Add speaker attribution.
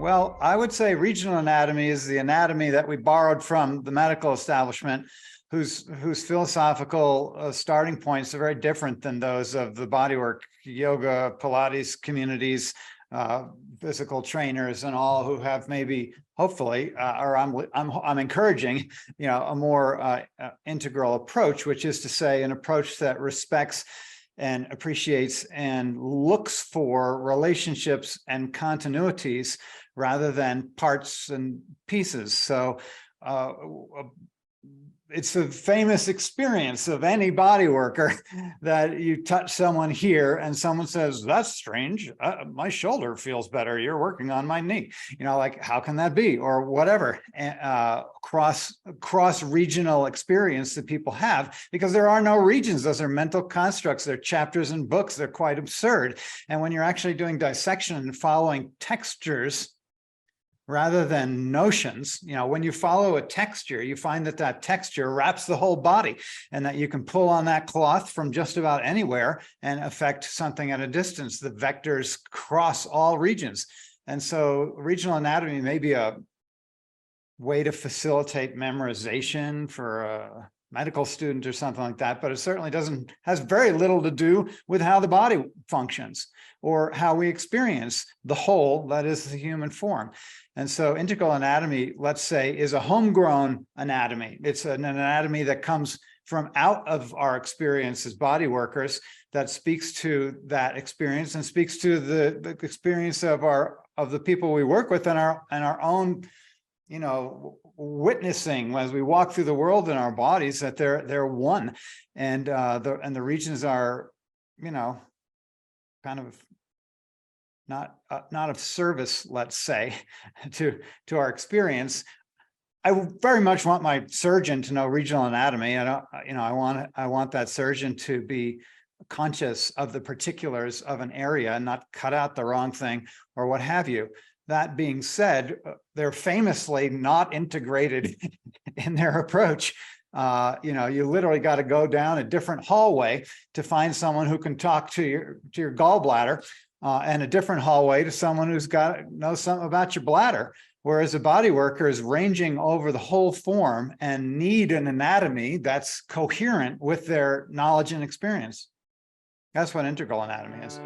Speaker 1: Well, I would say regional anatomy is the anatomy that we borrowed from the medical establishment, whose philosophical starting points are very different than those of the bodywork, yoga, Pilates communities, physical trainers, and all who have maybe, hopefully, or I'm encouraging, a more integral approach, which is to say, an approach that respects and appreciates and looks for relationships and continuities rather than parts and pieces. So it's a famous experience of any body worker that you touch someone here and someone says, that's strange. My shoulder feels better. You're working on my knee. Like, how can that be? Or whatever cross regional experience that people have, because there are no regions. Those are mental constructs. They're chapters in books. They're quite absurd. And when you're actually doing dissection and following textures rather than notions, when you follow a texture, you find that that texture wraps the whole body, and that you can pull on that cloth from just about anywhere and affect something at a distance. The vectors cross all regions. And so regional anatomy may be a way to facilitate memorization for a medical student or something like that, but it certainly has very little to do with how the body functions or how we experience the whole that is the human form. And so integral anatomy, let's say, is a homegrown anatomy. It's an anatomy that comes from out of our experience as body workers, that speaks to that experience and speaks to the experience of the people we work with and our own, witnessing as we walk through the world in our bodies, that they're one, and the regions are, kind of not of service, let's say, to our experience. I very much want my surgeon to know regional anatomy. I want that surgeon to be conscious of the particulars of an area and not cut out the wrong thing or what have you. That being said, they're famously not integrated in their approach. You literally got to go down a different hallway to find someone who can talk to your gallbladder, and a different hallway to someone who's knows something about your bladder. Whereas a body worker is ranging over the whole form and need an anatomy that's coherent with their knowledge and experience. That's what integral anatomy is.